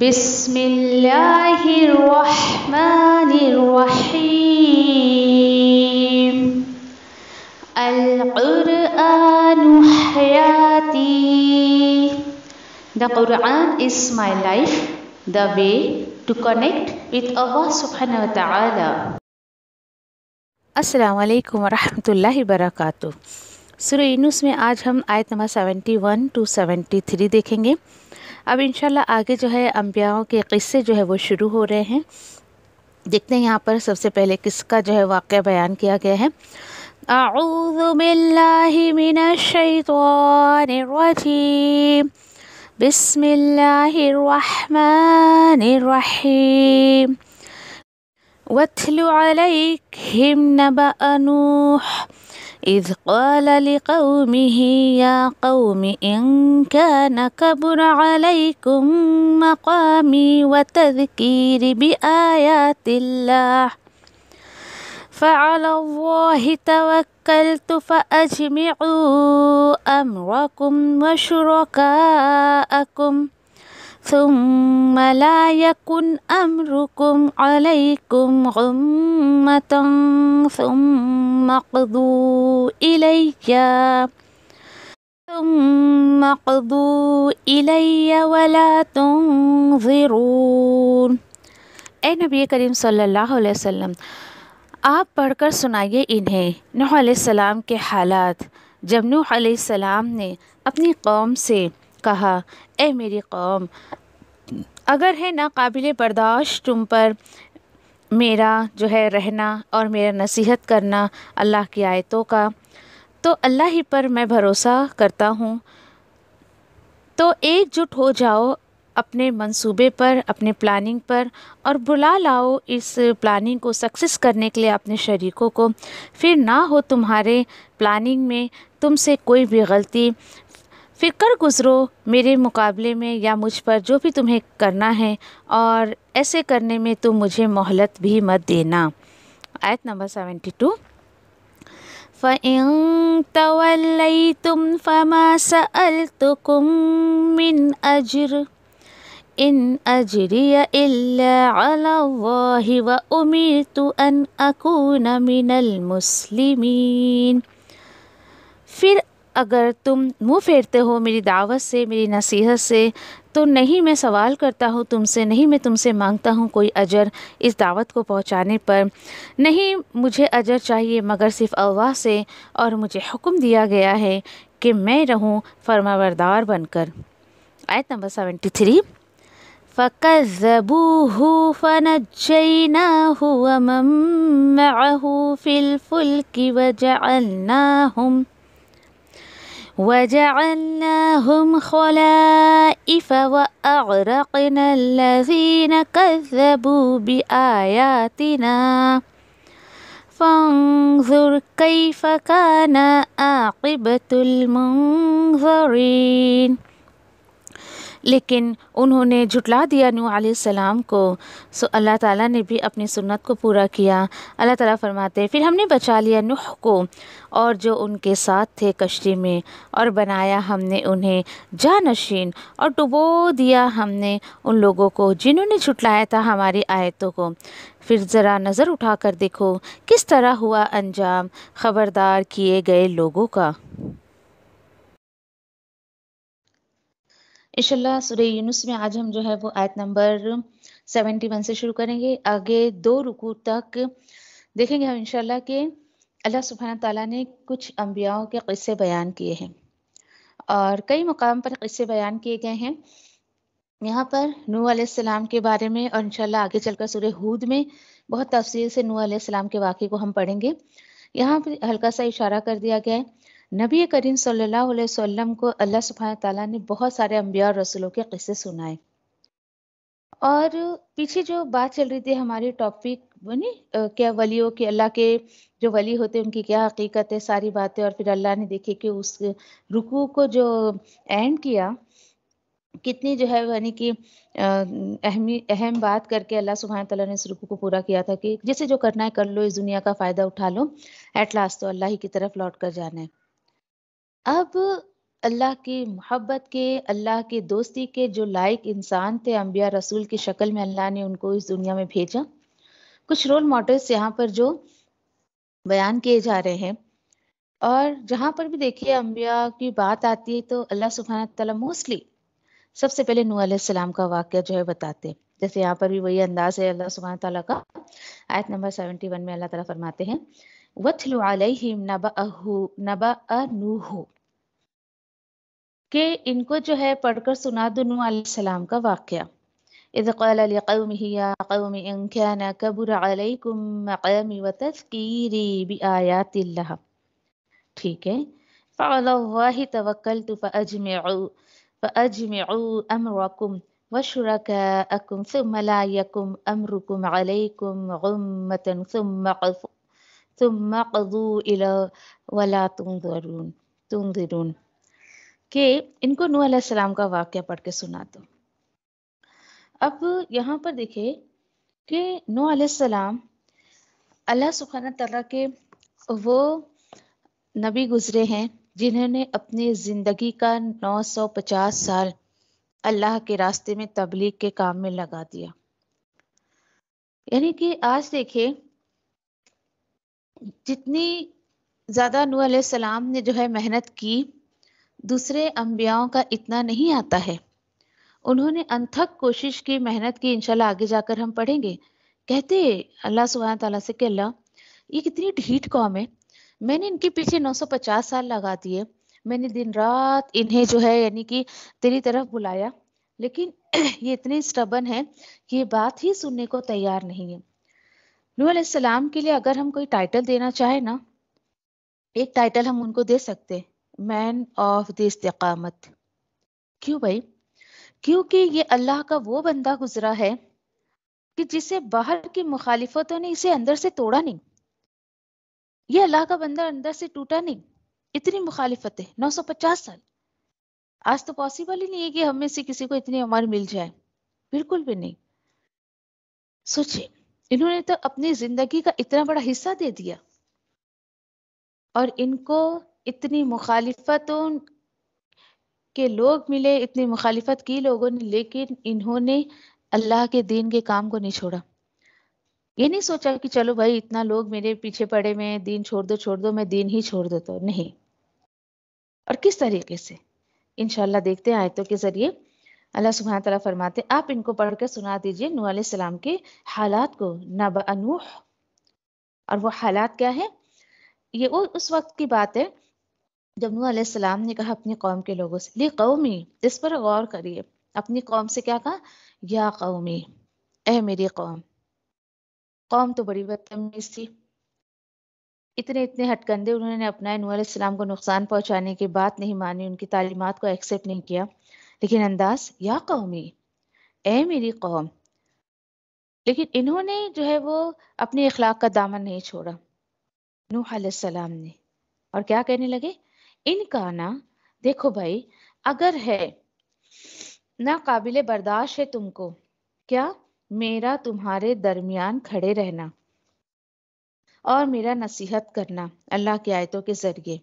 بسم اللہ الرحمن الرحیم القرآن حیاتی. The Quran is my life, the way to connect with Allah subhanahu wa ta'ala. السلام علیکم ورحمۃ اللہ وبرکاتہ. سورہ یونس میں آج ہم آیت نمبر 71 to 73 دیکھیں گے. اب انشاءاللہ آگے جو ہے انبیاءوں کے قصے جو ہے وہ شروع ہو رہے ہیں. دیکھتے ہیں یہاں پر سب سے پہلے کس کا جو ہے واقعہ بیان کیا گیا ہے. اعوذ باللہ من الشیطان الرجیم بسم اللہ الرحمن الرحیم. واتل عليهم نبأ نوح إذ قال لقومه يا قوم إن كان كبر عليكم مقامي وتذكيري بآيات الله فعلى الله توكلت فأجمعوا أمركم وشركاءكم ثم لا يكن أمركم عليكم غمة ثم اقضوا إلي ولا تنظرون. اے نبی کریم صلی اللہ علیہ وسلم، آپ پڑھ کر سنائیے انہیں نوح علیہ السلام کے حالات، جب نوح علیہ السلام نے اپنی قوم سے کہا، اے میری قوم، اگر ہے ناقابل برداشت تم پر میرا جو ہے رہنا اور میرا نصیحت کرنا اللہ کی آیتوں کا، تو اللہ ہی پر میں بھروسہ کرتا ہوں. تو ایک جٹ ہو جاؤ اپنے منصوبے پر، اپنے پلاننگ پر، اور بلا لاؤ اس پلاننگ کو سکسیس کرنے کے لیے اپنے شریکوں کو. پھر نہ ہو تمہارے پلاننگ میں تم سے کوئی بھی غلطی، پھر کر گزرو میرے مقابلے میں یا مجھ پر جو بھی تمہیں کرنا ہے، اور ایسے کرنے میں تم مجھے مہلت بھی مت دینا. آیت نمبر 72. فَإِن تَوَلَّيْتُمْ فَمَا سَأَلْتُكُم مِّنْ أَجْرٍ إِنْ أَجْرِيَ إِلَّا عَلَى اللَّهِ وَأُمِرْتُ أَنْ أَكُونَ مِنَ الْمُسْلِمِينَ. پھر اگر تم منہ پھیرتے ہو میری دعوت سے، میری نصیحت سے، تو نہیں میں سوال کرتا ہوں تم سے، نہیں میں تم سے مانگتا ہوں کوئی اجر اس دعوت کو پہنچانے پر. نہیں مجھے اجر چاہیے مگر صرف اللہ سے، اور مجھے حکم دیا گیا ہے کہ میں رہوں فرمانبردار بن کر. آیت نمبر 73. فَكَذَّبُوهُ فَنَجَّيْنَاهُ وَمَن مَّعَهُ فِي الْفُلْكِ وَجَعَلْنَاهُمْ خَلَائِفَ وَأَغْرَقْنَا الَّذِينَ كَذَّبُوا بِآيَاتِنَا فَانظُرْ كَيْفَ كَانَ عَاقِبَةُ الْمُنظَرِينَ. لیکن انہوں نے جھٹلا دیا نوح علیہ السلام کو، سو اللہ تعالیٰ نے بھی اپنی سنت کو پورا کیا. اللہ تعالیٰ فرماتے ہیں، پھر ہم نے بچا لیا نوح کو اور جو ان کے ساتھ تھے کشتی میں، اور بنایا ہم نے انہیں جانشین، اور ڈبو دیا ہم نے ان لوگوں کو جنہوں نے جھٹلایا تھا ہماری آیتوں کو. پھر ذرا نظر اٹھا کر دیکھو کس طرح ہوا انجام خبردار کیے گئے لوگوں کا. انشاءاللہ سورہ یونس میں آج ہم جو ہے وہ آیت نمبر 71 سے شروع کریں گے. آگے 2 رکوع تک دیکھیں گے ہم انشاءاللہ کہ اللہ سبحانہ تعالیٰ نے کچھ انبیاءوں کے قصے بیان کیے ہیں، اور کئی مقام پر قصے بیان کیے گئے ہیں. یہاں پر نوح علیہ السلام کے بارے میں، اور انشاءاللہ آگے چل کر سورہ ہود میں بہت تفصیل سے نوح علیہ السلام کے واقعے کو ہم پڑھیں گے. یہاں پہ ہلکا سا اشارہ کر دیا گیا ہے، نبی کریم صلی اللہ علیہ وسلم کو اللہ سبحانہ تعالیٰ نے بہت سارے انبیاء اور رسولوں کے قصے سنائے. اور پیچھے جو بات چل رہی تھی ہماری ٹاپک کیا ولیوں کے، اللہ کے جو ولی ہوتے ہیں ان کی کیا حقیقت ہے، ساری باتیں. اور پھر اللہ نے دیکھے کہ اس رکوع کو جو اینڈ کیا، کتنی جو ہے یعنی کہ اہم بات کر کے اللہ سبحانہ تعالیٰ نے اس رکوع کو پورا کیا تھا کہ جسے جو کرنا ہے کر لو، اس دنیا کا فائدہ اٹھا لو، ایٹ لاسٹ تو اللہ ہی کی طرف لوٹ کر جانا ہے. اب اللہ کی محبت کے، اللہ کی دوستی کے جو لائق انسان تھے، انبیاء رسول کی شکل میں اللہ نے ان کو اس دنیا میں بھیجا۔ کچھ رول ماڈلس یہاں پر جو بیان کیے جا رہے ہیں، اور جہاں پر بھی دیکھیے انبیاء کی بات آتی ہے تو اللہ سبحانہ تعالیٰ موسٹلی سب سے پہلے نوح علیہ السلام کا واقعہ جو ہے بتاتے ہیں۔ جیسے یہاں پر بھی وہی انداز ہے اللہ سبحانہ تعالیٰ کا۔ آیت نمبر 71 میں اللہ تعالیٰ فرماتے ہیں وَاتْلُ عَلَيْهِمْ نَبَأَ نُوحٍ، کہ ان کو جو ہے پڑھ کر سنا دو نوح علیہ السلام کا واقعہ۔ اذ قال لقومه یا قوم ان كان كبر عليكم مقامي وتذكيري بآيات اللہ، ٹھیک ہے، فعلى الله توکلت فأجمعوا أمركم وشركاءكم ثم لا يكن أمركم عليكم غمة ثم قضوا إلى ولا تنظرون، کہ ان کو نوح علیہ السلام کا واقعہ پڑھ کے سنا دو۔ اب یہاں پر دیکھیں کہ نوح علیہ السلام اللہ سبحانہ تعالیٰ کے وہ نبی گزرے ہیں جنہوں نے اپنی زندگی کا 950 سال اللہ کے راستے میں تبلیغ کے کام میں لگا دیا۔ یعنی کہ آج دیکھیں جتنی زیادہ نوح علیہ السلام نے جو ہے محنت کی، دوسرے انبیاؤں کا اتنا نہیں آتا ہے۔ انہوں نے انتھک کوشش کی، محنت کی، انشاءاللہ آگے جا کر ہم پڑھیں گے۔ کہتے اللہ سبحانہ تعالیٰ سے کہ اللہ یہ کتنی ڈھیٹ قوم ہے، میں نے ان کے پیچھے 950 سال لگا دیے، میں نے دن رات انہیں جو ہے یعنی کہ تیری طرف بلایا، لیکن یہ اتنے اسٹبن ہے کہ یہ بات ہی سننے کو تیار نہیں ہے۔ نوح علیہ السلام کے لیے اگر ہم کوئی ٹائٹل دینا چاہیں نا، ایک ٹائٹل ہم ان کو دے سکتے، مین آف دی استقامت۔ کیوں بھائی؟ کیونکہ یہ اللہ کا وہ بندہ گزرا ہے کہ جسے باہر کی مخالفتوں نے اسے اندر سے توڑا نہیں۔ یہ اللہ کا بندہ اندر سے ٹوٹا نہیں، اتنی مخالفتیں 950 سال۔ آج تو پاسبل ہی نہیں ہے کہ ہم میں سے کسی کو اتنی عمر مل جائے، بالکل بھی نہیں۔ سوچے انہوں نے تو اپنی زندگی کا اتنا بڑا حصہ دے دیا، اور ان کو اتنی مخالفتوں کے لوگ ملے، اتنی مخالفت کی لوگوں نے، لیکن انہوں نے اللہ کے دین کے کام کو نہیں چھوڑا۔ یہ نہیں سوچا کہ چلو بھائی اتنا لوگ میرے پیچھے پڑے میں، دین چھوڑ دو، میں دین ہی چھوڑ دیتا ہوں، نہیں۔ اور کس طریقے سے انشاءاللہ دیکھتے ہیں آیتوں کے ذریعے۔ اللہ سبحانہ تعالیٰ فرماتے آپ ان کو پڑھ کے سنا دیجئے نوح علیہ السلام کے حالات کو، نبأ نوح۔ اور وہ حالات کیا ہے؟ یہ اس وقت کی بات ہے جب نوح علیہ السلام نے کہا اپنی قوم کے لوگوں سے، لی قومی، اس پر غور کریے، اپنی قوم سے کیا کہا؟ یا قومی، اے میری قوم۔ قوم تو بڑی بدتمیز تھی، اتنے ہٹکندے انہوں نے اپنائے، نوح علیہ السلام کو نقصان پہنچانے کی بات نہیں مانی، ان کی تعلیمات کو ایکسیپٹ نہیں کیا، لیکن انداز یا قومی، اے میری قوم۔ لیکن انہوں نے جو ہے وہ اپنی اخلاق کا دامن نہیں چھوڑا نوح علیہ السلام نے، اور کیا کہنے لگے؟ ان کا نا، دیکھو بھائی اگر ہے نا قابل برداشت ہے تم کو، کیا؟ میرا تمہارے درمیان کھڑے رہنا اور میرا نصیحت کرنا اللہ کی آیتوں کے ذریعے۔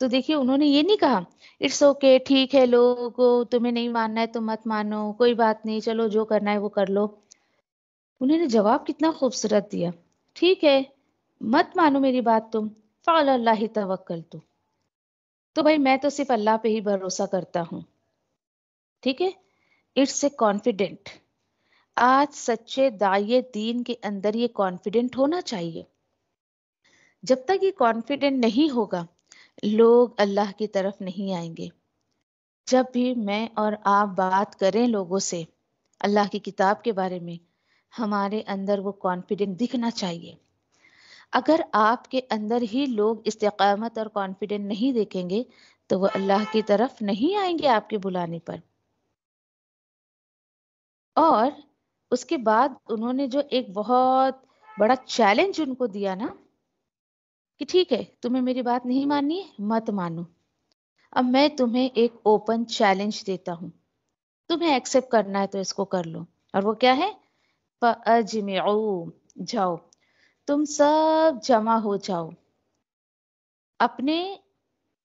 تو دیکھیے انہوں نے یہ نہیں کہا اٹس اوکے، ٹھیک ہے لوگو، تمہیں نہیں ماننا ہے تو مت مانو، کوئی بات نہیں، چلو جو کرنا ہے وہ کر لو۔ انہوں نے جواب کتنا خوبصورت دیا، ٹھیک ہے مت مانو میری بات تم، فعلی اللہ توکلت، تو بھائی میں تو صرف اللہ پہ ہی بھروسہ کرتا ہوں، ٹھیک ہے۔ اٹس اے کانفیڈنٹ، آج سچے داعیے دین کے اندر یہ کانفیڈنٹ ہونا چاہیے۔ جب تک یہ کانفیڈنٹ نہیں ہوگا لوگ اللہ کی طرف نہیں آئیں گے۔ جب بھی میں اور آپ بات کریں لوگوں سے اللہ کی کتاب کے بارے میں، ہمارے اندر وہ کانفیڈنٹ دکھنا چاہیے۔ اگر آپ کے اندر ہی لوگ استقامت اور کانفیڈنٹ نہیں دیکھیں گے تو وہ اللہ کی طرف نہیں آئیں گے آپ کے بلانے پر۔ اور اس کے بعد انہوں نے جو ایک بہت بڑا چیلنج ان کو دیا نا کہ ٹھیک ہے تمہیں میری بات نہیں ماننی ہے، مت مانو، اب میں تمہیں ایک اوپن چیلنج دیتا ہوں، تمہیں ایکسیپٹ کرنا ہے تو اس کو کر لو۔ اور وہ کیا ہے؟ فَأَجْمِعُوا، جاؤ تم سب جمع ہو جاؤ، اپنے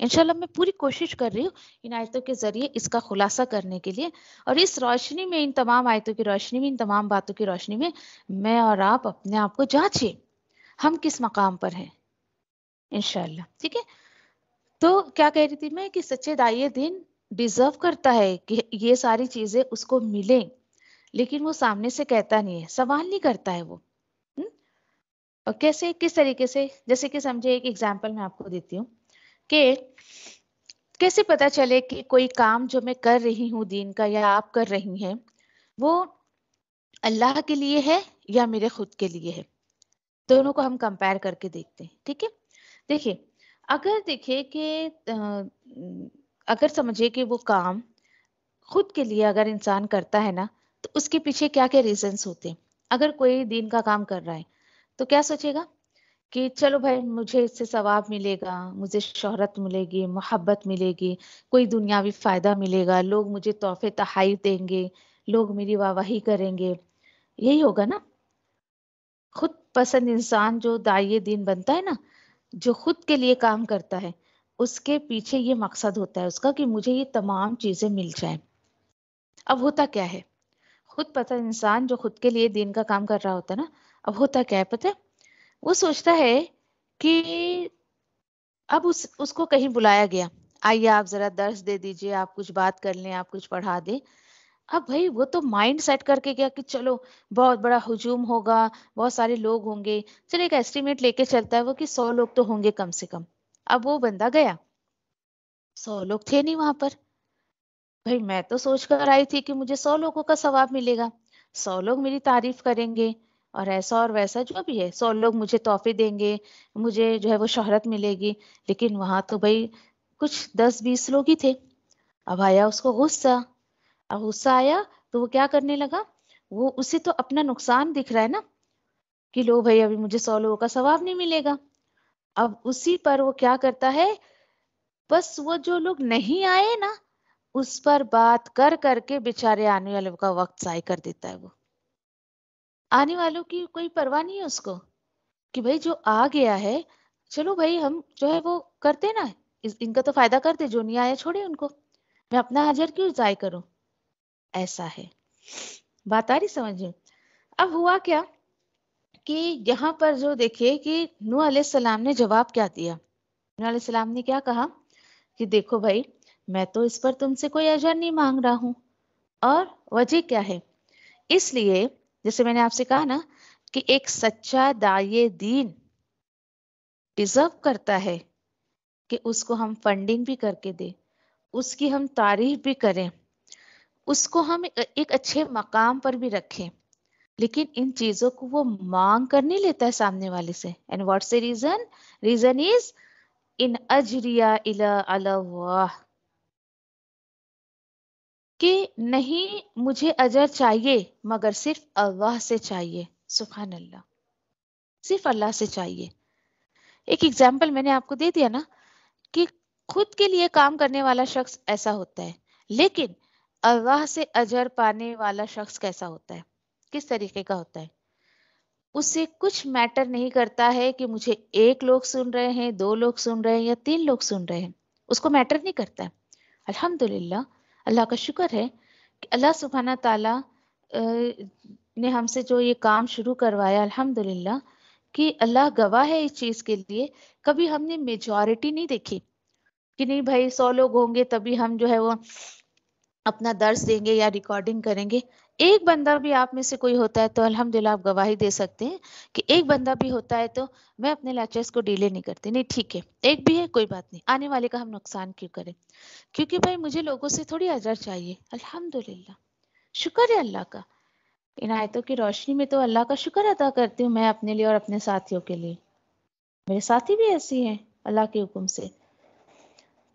انشاءاللہ میں پوری کوشش کر رہی ہوں ان آیتوں کے ذریعے اس کا خلاصہ کرنے کے لیے، اور اس روشنی میں، ان تمام آیتوں کی روشنی میں، ان تمام باتوں کی روشنی میں اور آپ اپنے آپ کو جانچیں ہم کس مقام پر ہیں انشاءاللہ. ٹھیک ہے؟ تو کیا کہہ رہی تھی میں کہ سچے داعیے دین ڈیزرو کرتا ہے کہ یہ ساری چیزیں اس کو ملیں، لیکن وہ سامنے سے کہتا نہیں ہے، سوال نہیں کرتا ہے وہ. اور کیسے، کس طریقے سے؟ جیسے کہ سمجھے ایک ایگزامپل میں آپ کو دیتی ہوں کہ کیسے پتا چلے کہ کوئی کام جو میں کر رہی ہوں دین کا یا آپ کر رہی ہیں وہ اللہ کے لیے ہے یا میرے خود کے لیے ہے. دونوں کو ہم کمپیئر کر کے دیکھتے ہیں. ٹھیک ہے؟ دیکھیے، اگر دیکھے کہ اگر سمجھے کہ وہ کام خود کے لیے اگر انسان کرتا ہے نا تو اس کے پیچھے کیا کیا ریزنس ہوتے ہیں. اگر کوئی دین کا کام کر رہا ہے تو کیا سوچے گا کہ چلو بھائی مجھے اس سے ثواب ملے گا، مجھے شہرت ملے گی، محبت ملے گی، کوئی دنیاوی فائدہ ملے گا، لوگ مجھے تحفے تحائف دیں گے، لوگ میری واہواہی کریں گے. یہی ہوگا نا. خود پسند انسان جو داعیے دین بنتا ہے نا، جو خود کے لیے کام کرتا ہے، اس کے پیچھے یہ مقصد ہوتا ہے اس کا کہ مجھے یہ تمام چیزیں مل جائیں. اب ہوتا کیا ہے، خود پسند انسان جو خود کے لیے دین کا کام کر رہا ہوتا ہے نا، اب ہوتا کیا ہے پتہ ہے؟ وہ سوچتا ہے کہ اب اس کو کہیں بلایا گیا، آئیے آپ ذرا درس دے دیجئے، آپ کچھ بات کر لیں، آپ کچھ پڑھا دیں. اب بھائی وہ تو مائنڈ سیٹ کر کے گیا کہ چلو بہت بڑا ہجوم ہوگا، بہت سارے لوگ ہوں گے، چلو ایک ایسٹیمیٹ لے کے چلتا ہے وہ کہ 100 لوگ تو ہوں گے کم سے کم. اب وہ بندہ گیا، 100 لوگ تھے نہیں وہاں پر. بھائی میں تو سوچ کر آئی تھی کہ مجھے 100 لوگوں کا ثواب ملے گا، 100 لوگ میری تعریف کریں گے اور ایسا اور ویسا جو بھی ہے، 100 لوگ مجھے تحفے دیں گے، مجھے جو ہے وہ شہرت ملے گی. لیکن وہاں تو بھائی کچھ 10-20 لوگ ہی تھے. اب آیا اس کو غصہ. اب غصہ آیا تو وہ کیا کرنے لگا، وہ اسے تو اپنا نقصان دکھ رہا ہے نا کہ لو بھائی ابھی مجھے 100 لوگوں کا ثواب نہیں ملے گا. اب اسی پر وہ کیا کرتا ہے، بس وہ جو لوگ نہیں آئے نا اس پر بات کر کر کے بیچارے آنے والوں کا وقت ضائع کر دیتا ہے. وہ آنے والوں کی کوئی پرواہ نہیں ہے اس کو کہ بھائی جو آ گیا ہے چلو بھائی ہم جو ہے وہ کرتے نا، ان کا تو فائدہ کرتے، جو نہیں آیا چھوڑے ان کو، میں اپنا اجر کیوں ضائع کروں. ایسا ہے. بات آ رہی سمجھیں؟ اب ہوا کیا کہ یہاں پر جو دیکھے کہ نوح علیہ السلام نے جواب کیا دیا. نوح علیہ السلام نے کیا کہا کہ دیکھو بھائی میں تو اس پر تم سے کوئی اجر نہیں مانگ رہا ہوں، اور وجہ کیا ہے؟ اس لیے جیسے میں نے آپ سے کہا نا کہ ایک سچا داعیے دین ڈیزرو کرتا ہے کہ اس کو ہم فنڈنگ بھی کر کے دیں، اس کی ہم تعریف بھی کریں، اس کو ہم ایک اچھے مقام پر بھی رکھیں. لیکن ان چیزوں کو وہ مانگ کر نہیں لیتا ہے سامنے والے سے. And what's a reason? Reason is ان اجریہ الا اللہ، کہ نہیں مجھے اجر چاہیے مگر صرف اللہ سے چاہیے. سبحان اللہ، صرف اللہ سے چاہیے. ایک ایگزامپل میں نے آپ کو دے دیا نا کہ خود کے لیے کام کرنے والا شخص ایسا ہوتا ہے، لیکن اللہ سے اجر پانے والا شخص کیسا ہوتا ہے، کس طریقے کا ہوتا ہے؟ اسے کچھ میٹر نہیں کرتا ہے کہ مجھے 1 لوگ سن رہے ہیں، 2 لوگ سن رہے ہیں یا 3 لوگ سن رہے ہیں، اس کو میٹر نہیں کرتا ہے. الحمدللہ، اللہ کا شکر ہے کہ اللہ سبحانہ تعالیٰ نے ہم سے جو یہ کام شروع کروایا، الحمدللہ کہ اللہ گواہ ہے اس چیز کے لیے، کبھی ہم نے میجورٹی نہیں دیکھی کہ نہیں بھائی 100 لوگ ہوں گے تبھی ہم جو ہے وہ اپنا درس دیں گے یا ریکارڈنگ کریں گے. ایک بندہ بھی آپ میں سے کوئی ہوتا ہے تو الحمدللہ آپ گواہی دے سکتے ہیں کہ ایک بندہ بھی ہوتا ہے تو میں اپنے لیکچرز کو ڈیلے نہیں کرتی. نہیں ٹھیک ہے، ایک بھی ہے کوئی بات نہیں، آنے والے کا ہم نقصان کیوں کریں؟ کیونکہ بھائی مجھے لوگوں سے تھوڑی اجر چاہیے. الحمدللہ، شکر ہے اللہ کا. ان آیتوں کی روشنی میں تو اللہ کا شکر ادا کرتی ہوں میں اپنے لیے اور اپنے ساتھیوں کے لیے. میرے ساتھی بھی ایسی ہیں اللہ کے حکم سے.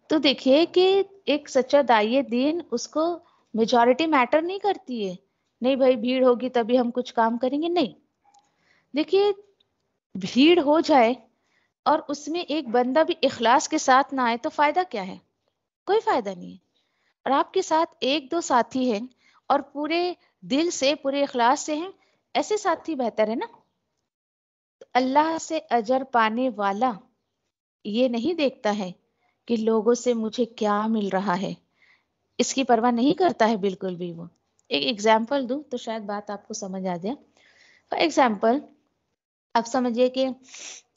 تو دیکھیے کہ ایک سچا داعیے دین اس کو میجورٹی میٹر نہیں کرتی ہے. نہیں بھائی بھیڑ ہوگی تبھی ہم کچھ کام کریں گے، نہیں. دیکھیے بھیڑ ہو جائے اور اس میں ایک بندہ بھی اخلاص کے ساتھ نہ آئے تو فائدہ کیا ہے؟ کوئی فائدہ نہیں ہے. اور آپ کے ساتھ 1-2 ساتھی ہیں اور پورے دل سے پورے اخلاص سے ہیں، ایسے ساتھی بہتر ہے نا. اللہ سے اجر پانے والا یہ نہیں دیکھتا ہے کہ لوگوں سے مجھے کیا مل رہا ہے، اس کی پرواہ نہیں کرتا ہے بالکل بھی وہ. ایک ایگزامپل دوں تو شاید بات آپ کو سمجھ آ جائے. فار ایگزامپل آپ سمجھیے کہ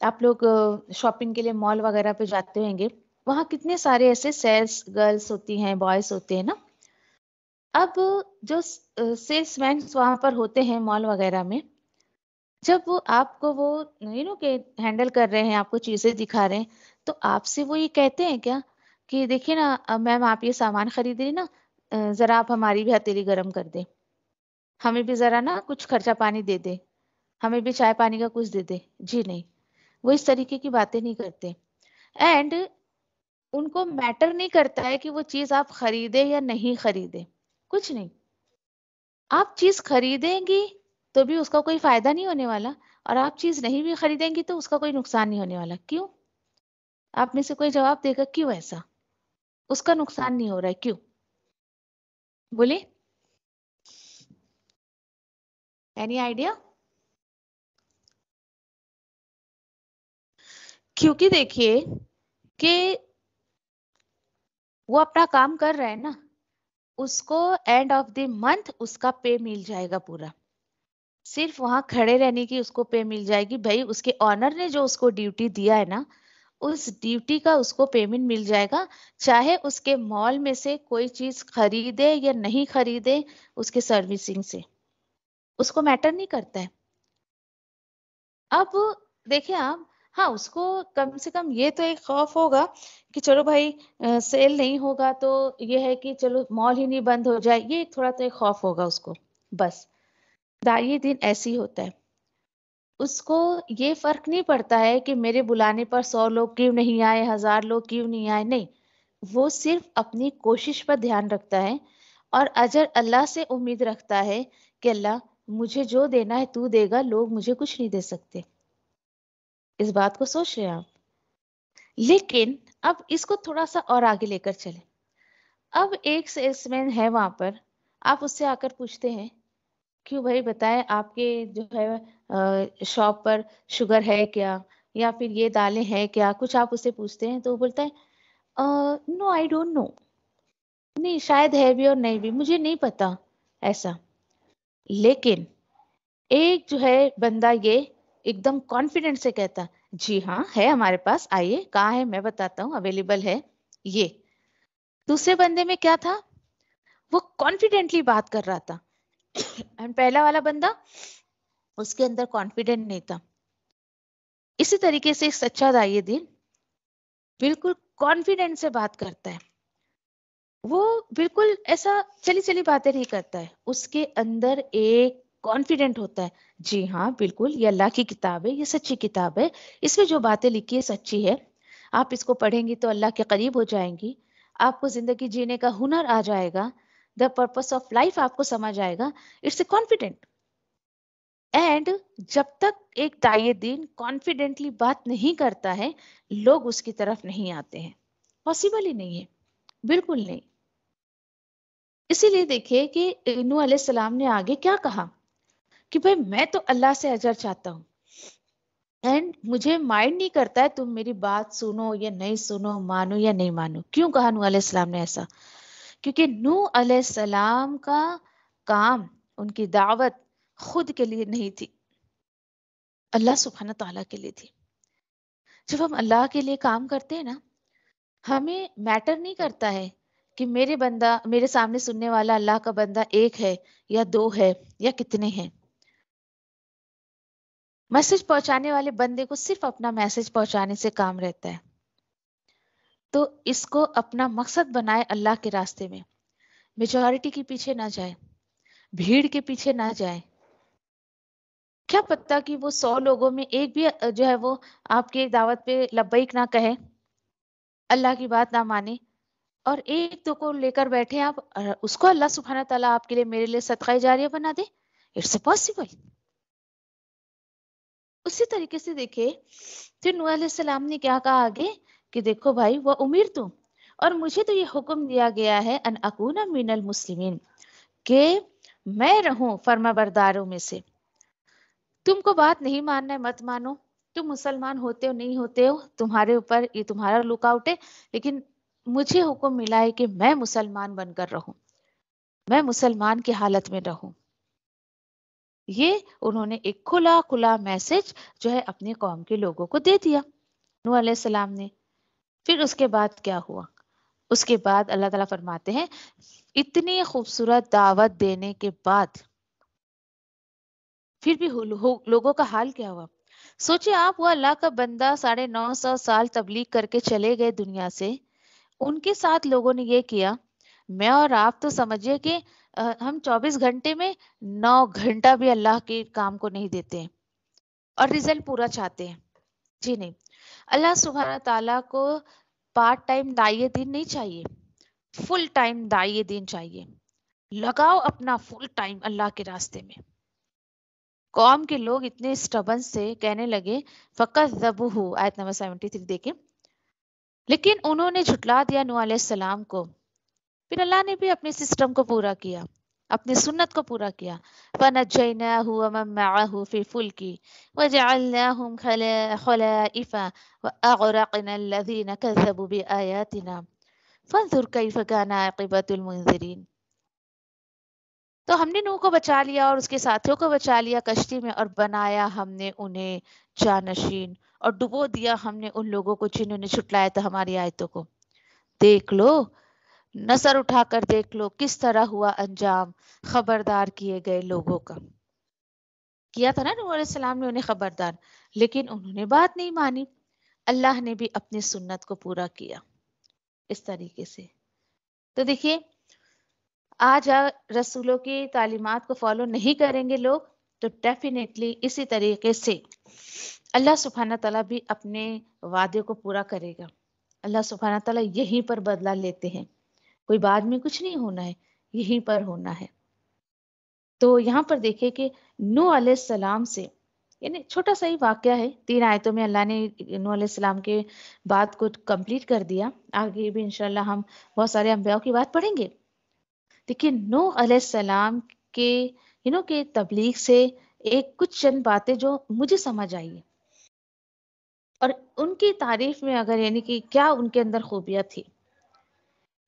آپ لوگ شاپنگ کے لیے مال وغیرہ پہ جاتے ہوں گے، وہاں کتنے سارے ایسے سیلس گرلس ہوتی ہیں، بوائز ہوتے ہیں نا. اب جو سیلس مین وہاں پر ہوتے ہیں مال وغیرہ میں، جب وہ آپ کو وہ کہ ہینڈل کر رہے ہیں، آپ کو چیزیں دکھا رہے ہیں، تو آپ سے وہ یہ کہتے ہیں کیا کہ دیکھیے نا میم آپ یہ سامان خرید رہی نا، ذرا آپ ہماری بھی ہتھیلی گرم کر دیں، ہمیں بھی ذرا نا کچھ خرچہ پانی دے دیں، ہمیں بھی چائے پانی کا کچھ دے دیں؟ جی نہیں، وہ اس طریقے کی باتیں نہیں کرتے. اینڈ ان کو میٹر نہیں کرتا ہے کہ وہ چیز آپ خریدیں یا نہیں خریدیں، کچھ نہیں. آپ چیز خریدیں گی تو بھی اس کا کوئی فائدہ نہیں ہونے والا، اور آپ چیز نہیں بھی خریدیں گی تو اس کا کوئی نقصان نہیں ہونے والا. کیوں؟ آپ میں سے کوئی جواب دے گا کیوں ایسا؟ اس کا نقصان نہیں ہو رہا ہے کیوں؟ بولے، اینی آئیڈیا؟ کیونکہ دیکھیے کہ وہ اپنا کام کر رہے ہیں نا، اس کو اینڈ آف دی منتھ اس کا پے مل جائے گا پورا. صرف وہاں کھڑے رہنے کی اس کو پے مل جائے گی. بھائی اس کے آنر نے جو اس کو ڈیوٹی دیا ہے نا، اس ڈیوٹی کا اس کو پیمنٹ مل جائے گا، چاہے اس کے مال میں سے کوئی چیز خریدے یا نہیں خریدے، اس کے سروسنگ سے اس کو میٹر نہیں کرتا ہے. اب دیکھیں آپ، ہاں اس کو کم سے کم یہ تو ایک خوف ہوگا کہ چلو بھائی سیل نہیں ہوگا تو یہ ہے کہ چلو مال ہی نہیں بند ہو جائے، یہ تھوڑا تو ایک خوف ہوگا اس کو. بس یہ دن ایسی ہوتا ہے، اس کو یہ فرق نہیں پڑتا ہے کہ میرے بلانے پر 100 لوگ کیوں نہیں آئے، 1000 لوگ کیوں نہیں آئے. نہیں، وہ صرف اپنی کوشش پر دھیان رکھتا ہے اور اجر اللہ سے امید رکھتا ہے کہ اللہ مجھے جو دینا ہے تو دے گا، لوگ مجھے کچھ نہیں دے سکتے. اس بات کو سوچ رہے ہیں آپ؟ لیکن اب اس کو تھوڑا سا اور آگے لے کر چلیں. اب ایک سیلس مین ہے وہاں پر، آپ اس سے آ کر پوچھتے ہیں کیوں بھائی بتائیں آپ کے جو ہے شاپ پر شوگر ہے کیا، یا پھر یہ دالیں ہیں کیا، کچھ آپ اس سے پوچھتے ہیں تو وہ بولتا ہے نو آئی ڈونٹ نو، نہیں شاید ہے بھی اور نہیں بھی، مجھے نہیں پتا ایسا. لیکن ایک جو ہے بندہ یہ ایک دم کانفیڈنٹ سے کہتا جی ہاں ہے ہمارے پاس، آئیے کہاں ہے میں بتاتا ہوں، اویلیبل ہے. یہ دوسرے بندے میں کیا تھا؟ وہ کانفیڈنٹلی بات کر رہا تھا، پہلا والا بندہ اس کے اندر کانفیڈنٹ نہیں تھا. اسی طریقے سے ایک سچا داعیہ دین بالکل کانفیڈنٹ سے بات کرتا ہے، وہ بالکل ایسا چلی چلی باتیں نہیں کرتا ہے، اس کے اندر ایک کانفیڈنٹ ہوتا ہے. جی ہاں بالکل یہ اللہ کی کتاب ہے، یہ سچی کتاب ہے، اس میں جو باتیں لکھی ہے سچی ہے، آپ اس کو پڑھیں گی تو اللہ کے قریب ہو جائیں گی، آپ کو زندگی جینے کا ہنر آ جائے گا، دا پرپس آف لائف آپ کو سمجھ آئے گا. It's a confident. اینڈ جب تک ایک داعیہ دین کانفیڈنٹلی بات نہیں کرتا ہے، لوگ اس کی طرف نہیں آتے ہیں. پاسبل ہی نہیں ہے، بالکل نہیں. اسی لیے دیکھیے کہ نوح علیہ السلام نے آگے کیا کہا کہ بھئی میں تو اللہ سے اجر چاہتا ہوں، اینڈ مجھے مائنڈ نہیں کرتا ہے تم میری بات سنو یا نہیں سنو، مانو یا نہیں مانو. کیوں کہا نوح علیہ السلام نے ایسا؟ کیونکہ نوح علیہ السلام کا کام، ان کی دعوت خود کے لیے نہیں تھی، اللہ سبحانہ تعالیٰ کے لیے تھی. جب ہم اللہ کے لیے کام کرتے ہیں نا، ہمیں میٹر نہیں کرتا ہے کہ میرے سامنے سننے والا اللہ کا بندہ ایک ہے یا دو ہے یا کتنے ہیں. میسج پہنچانے والے بندے کو صرف اپنا میسج پہنچانے سے کام رہتا ہے. تو اس کو اپنا مقصد بنائے اللہ کے راستے میں، میجورٹی کے پیچھے نہ جائے، بھیڑ کے پیچھے نہ جائے. کیا پتا کہ وہ 100 لوگوں میں ایک بھی جو ہے وہ آپ کے دعوت پہ لبیک نہ کہے، اللہ کی بات نہ مانے، اور ایک دو کو لے کر بیٹھے آپ، اس کو اللہ سبحانہ تعالیٰ آپ کے لیے میرے لیے صدقہ جاریہ بنا دے. It's a possible. اسی طریقے سے دیکھیں پھر نوح علیہ السلام نے کیا کہا آگے کہ دیکھو بھائی وہ امرت، اور مجھے تو یہ حکم دیا گیا ہے ان اکون من المسلمین، کہ میں رہوں فرما برداروں میں سے. تم کو بات نہیں ماننا ہے مت مانو، تم مسلمان ہوتے ہو نہیں ہوتے ہو تمہارے اوپر، یہ تمہارا لک آؤٹ ہے، لیکن مجھے حکم ملا ہے کہ میں مسلمان بن کر رہوں، میں مسلمان کی حالت میں رہوں. یہ انہوں نے ایک کھلا کھلا میسج جو ہے اپنی قوم کے لوگوں کو دے دیا نوح علیہ السلام نے. پھر اس کے بعد کیا ہوا؟ اس کے بعد اللہ تعالیٰ فرماتے ہیں اتنی خوبصورت دعوت دینے کے بعد پھر بھی لوگوں کا حال کیا ہوا؟ سوچے آپ، وہ اللہ کا بندہ 950 سال تبلیغ کر کے چلے گئے دنیا سے، ان کے ساتھ لوگوں نے یہ کیا. میں اور آپ تو سمجھے کہ ہم 24 گھنٹے میں 9 گھنٹہ بھی اللہ کے کام کو نہیں دیتے ہیں اور ریزلٹ پورا چاہتے ہیں. جی نہیں، اللہ سبحانہ تعالیٰ کو پارٹ ٹائم داعیہ دین نہیں چاہیے، فل ٹائم داعیہ دین چاہیے. لگاؤ اپنا فل ٹائم اللہ کے راستے میں. قوم کے لوگ اتنے اسٹبن سے کہنے لگے فَكَذَّبُوهُ، آیت نمبر 73 دیکھیں، لیکن انہوں نے جھٹلا دیا نوح علیہ السلام کو. پھر اللہ نے بھی اپنے سسٹم کو پورا کیا، اپنی سنت کو پورا کیا. فَنَجَّيْنَاهُ وَمَن مَّعَهُ فِي الْفُلْكِ وَجَعَلْنَاهُمْ خَلَائِفَ وَأَغْرَقْنَا الَّذِينَ كَذَّبُوا بِآيَاتِنَا فَانظُرْ كَيْفَ كَانَ عَاقِبَةُ الْمُنذِرِينَ. تو ہم نے نوح کو بچا لیا اور اس کے ساتھیوں کو بچا لیا کشتی میں، اور بنایا ہم نے انہیں جانشین، اور ڈبو دیا ہم نے ان لوگوں کو جنہوں نے چھٹلایا تھا ہماری آیتوں کو. دیکھ لو، نظر اٹھا کر دیکھ لو کس طرح ہوا انجام خبردار کیے گئے لوگوں کا. کیا تھا نا نوح علیہ السلام نے انہیں خبردار، لیکن انہوں نے بات نہیں مانی. اللہ نے بھی اپنی سنت کو پورا کیا اس طریقے سے. تو دیکھیے، آج رسولوں کی تعلیمات کو فالو نہیں کریں گے لوگ تو ڈیفینیٹلی اسی طریقے سے اللہ سبحانہ تعالیٰ بھی اپنے وعدے کو پورا کرے گا. اللہ سبحانہ تعالیٰ یہیں پر بدلہ لیتے ہیں، کوئی بعد میں کچھ نہیں ہونا ہے، یہیں پر ہونا ہے. تو یہاں پر دیکھیں کہ نوح علیہ السلام سے، یعنی چھوٹا سا ہی واقعہ ہے، 3 آیتوں میں اللہ نے نوح علیہ السلام کے بات کو کمپلیٹ کر دیا. آگے بھی انشاءاللہ ہم بہت سارے انبیاء کی بات پڑھیں گے. لیکن نوح علیہ السلام کے کہ تبلیغ سے ایک کچھ چند باتیں جو مجھے سمجھ آئی ہیں، اور ان کی تعریف میں اگر یعنی کہ کیا ان کے اندر خوبیاں تھی،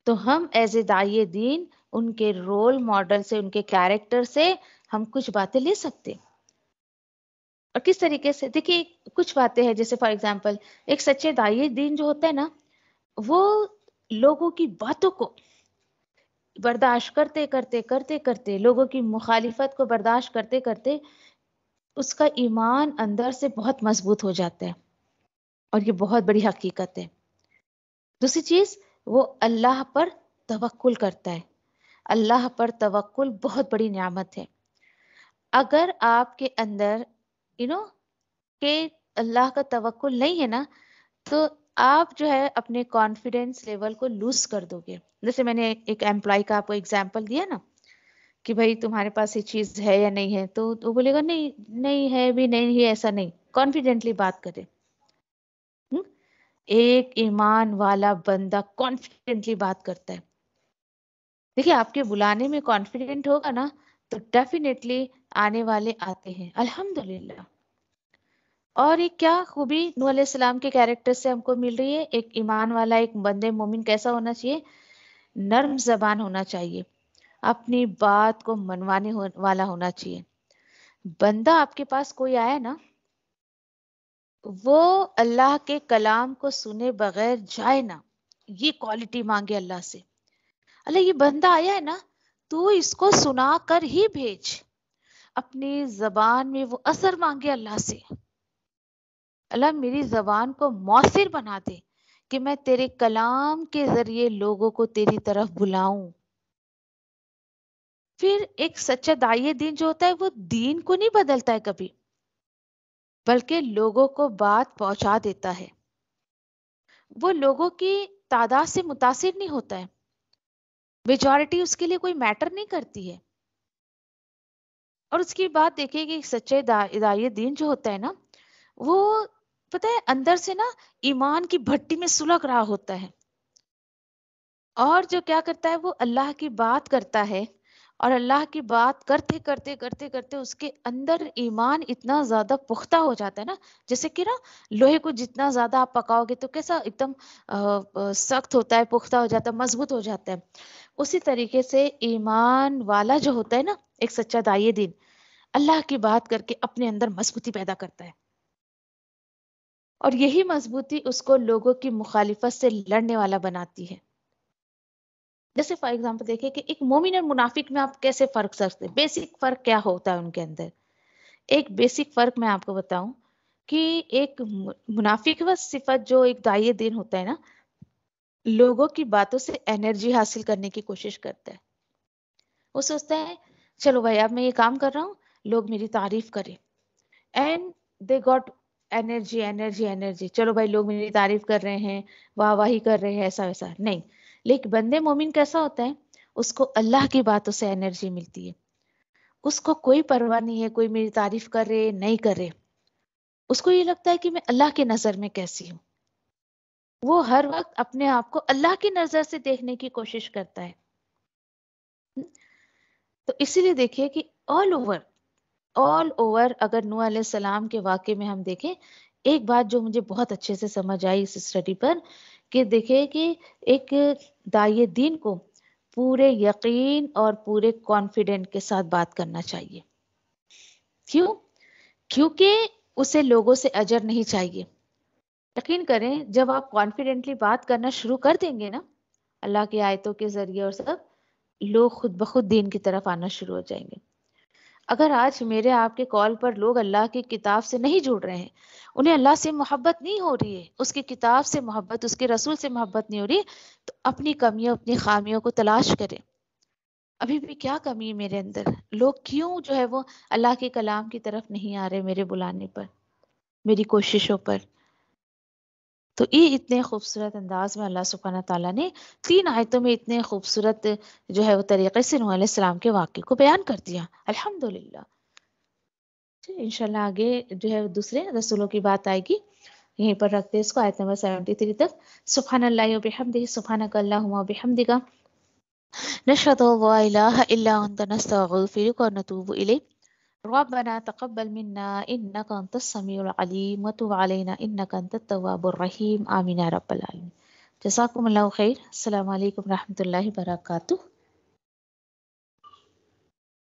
تو ہم ایز اے داعیہ دین ان کے رول ماڈل سے، ان کے کیریکٹر سے ہم کچھ باتیں لے سکتے. اور کس طریقے سے؟ دیکھیے کچھ باتیں ہیں، جیسے فار ایگزامپل ایک سچے داعیہ دین جو ہوتا ہے نا، وہ لوگوں کی باتوں کو برداشت کرتے کرتے کرتے کرتے، لوگوں کی مخالفت کو برداشت کرتے کرتے اس کا ایمان اندر سے بہت مضبوط ہو جاتا ہے، اور یہ بہت بڑی حقیقت ہے. دوسری چیز، وہ اللہ پر توکل کرتا ہے. اللہ پر توکل بہت بڑی نعمت ہے. اگر آپ کے اندر کہ اللہ کا توکل نہیں ہے نا، تو آپ جو ہے اپنے کانفیڈینس لیول کو لوز کر دو گے. جیسے میں نے ایک امپلائی کا آپ کو ایگزامپل دیا نا کہ بھائی تمہارے پاس یہ چیز ہے یا نہیں ہے، تو وہ بولے گا نہیں نہیں ہے بھی نہیں ہے، ایسا نہیں. کانفیڈنٹلی بات کرے. ایک ایمان والا بندہ کانفیڈنٹلی بات کرتا ہے. دیکھیے آپ کے بلانے میں کانفیڈنٹ ہوگا نا، تو ڈیفینیٹلی آنے والے آتے ہیں الحمدللہ. اور ایک کیا خوبی نوح علیہ السلام کے کیریکٹر سے ہم کو مل رہی ہے؟ ایک ایمان والا، ایک بندے مومن کیسا ہونا چاہیے؟ نرم زبان ہونا چاہیے، اپنی بات کو منوانے والا ہونا چاہیے. بندہ آپ کے پاس کوئی آیا نا، وہ اللہ کے کلام کو سنے بغیر جائے نا، یہ کوالٹی مانگے اللہ سے. اللہ یہ بندہ آیا ہے نا، تو اس کو سنا کر ہی بھیج. اپنی زبان میں وہ اثر مانگے اللہ سے، اللہ میری زبان کو مؤثر بنا دے کہ میں تیرے کلام کے ذریعے لوگوں کو تیری طرف بلاؤں. پھر ایک سچا داعیہ دین جو ہوتا ہے وہ دین کو نہیں بدلتا ہے کبھی، بلکہ لوگوں کو بات پہنچا دیتا ہے. وہ لوگوں کی تعداد سے متاثر نہیں ہوتا ہے، میجورٹی اس کے لیے کوئی میٹر نہیں کرتی ہے. اور اس کی بات دیکھیں کہ سچے داعیہ دین جو ہوتا ہے نا، وہ پتہ ہے اندر سے نا ایمان کی بھٹی میں سلگ رہا ہوتا ہے، اور جو کیا کرتا ہے وہ اللہ کی بات کرتا ہے اور اللہ کی بات کرتے کرتے کرتے کرتے اس کے اندر ایمان اتنا زیادہ پختہ ہو جاتا ہے نا، جیسے کہ نا لوہے کو جتنا زیادہ آپ پکاؤ گے تو کیسا ایک دم سخت ہوتا ہے، پختہ ہو جاتا ہے، مضبوط ہو جاتا ہے. اسی طریقے سے ایمان والا جو ہوتا ہے نا، ایک سچا داعی دین، اللہ کی بات کر کے اپنے اندر مضبوطی پیدا کرتا ہے، اور یہی مضبوطی اس کو لوگوں کی مخالفت سے لڑنے والا بناتی ہے. جیسے فار ایگزامپل دیکھیں کہ ایک مومن اور منافق میں آپ کیسے فرق سکتے ہیں، بیسک فرق کیا ہوتا ہے ان کے اندر. ایک بیسک فرق میں آپ کو بتاؤں کہ ایک منافق و صفت جو ایک داعی دین ہوتا ہے نا، لوگوں کی باتوں سے انرجی حاصل کرنے کی کوشش کرتا ہے. وہ سوچتا ہے چلو بھائی اب میں یہ کام کر رہا ہوں، لوگ میری تعریف کریں، and they got energy energy energy. چلو بھائی لوگ میری تعریف کر رہے ہیں، واہ واہی کر رہے ہیں، ایسا ویسا نہیں. لیکن بندے مومن کیسا ہوتا ہے، اس کو اللہ کی باتوں سے انرجی ملتی ہے. اس کو کوئی پرواہ نہیں ہے کوئی میری تعریف کر رہے نہیں کر رہے، اس کو یہ لگتا ہے کہ میں اللہ کے نظر میں کیسی ہوں. وہ ہر وقت اپنے آپ کو اللہ کی نظر سے دیکھنے کی کوشش کرتا ہے. تو اسی لیے دیکھیے کہ آل اوور اگر نوح علیہ السلام کے واقعے میں ہم دیکھیں، ایک بات جو مجھے بہت اچھے سے سمجھ آئی اس اسٹڈی پر، کہ دیکھیں کہ ایک داعی دین کو پورے یقین اور پورے کانفیڈنٹ کے ساتھ بات کرنا چاہیے. کیوں؟ کیونکہ اسے لوگوں سے اجر نہیں چاہیے. یقین کریں جب آپ کانفیڈنٹلی بات کرنا شروع کر دیں گے نا اللہ کی آیتوں کے ذریعے اور سب، لوگ خود بخود دین کی طرف آنا شروع ہو جائیں گے. اگر آج میرے آپ کے کال پر لوگ اللہ کی کتاب سے نہیں جڑ رہے ہیں، انہیں اللہ سے محبت نہیں ہو رہی ہے، اس کی کتاب سے محبت، اس کے رسول سے محبت نہیں ہو رہی، تو اپنی کمیوں اپنی خامیوں کو تلاش کریں. ابھی بھی کیا کمی ہے میرے اندر؟ لوگ کیوں جو ہے وہ اللہ کے کلام کی طرف نہیں آ رہے میرے بلانے پر، میری کوششوں پر؟ تو یہ اتنے خوبصورت انداز میں اللہ سبحانہ تعالیٰ نے 3 آیتوں میں اتنے خوبصورت جو ہے وہ طریقے سے نوح علیہ السلام کے واقعے کو بیان کر دیا. الحمدللہ. انشاءاللہ آگے جو ہے دوسرے رسولوں کی بات آئے گی. یہیں پر رکھتے اس کو آیت نمبر 73 تک. سبحان اللہ و بحمدہ، سبحانک اللہم و بحمدک، نشہد ان لا الہ الا انت، نستغفرک و نتوب الیک. ربنا تقبل منا انك انت السميع العليم وتب علينا انك انت التواب الرحيم. آمین یا رب العالمین. جزاکم اللہ خیر. السلام علیکم ورحمۃ اللہ وبرکاتہ.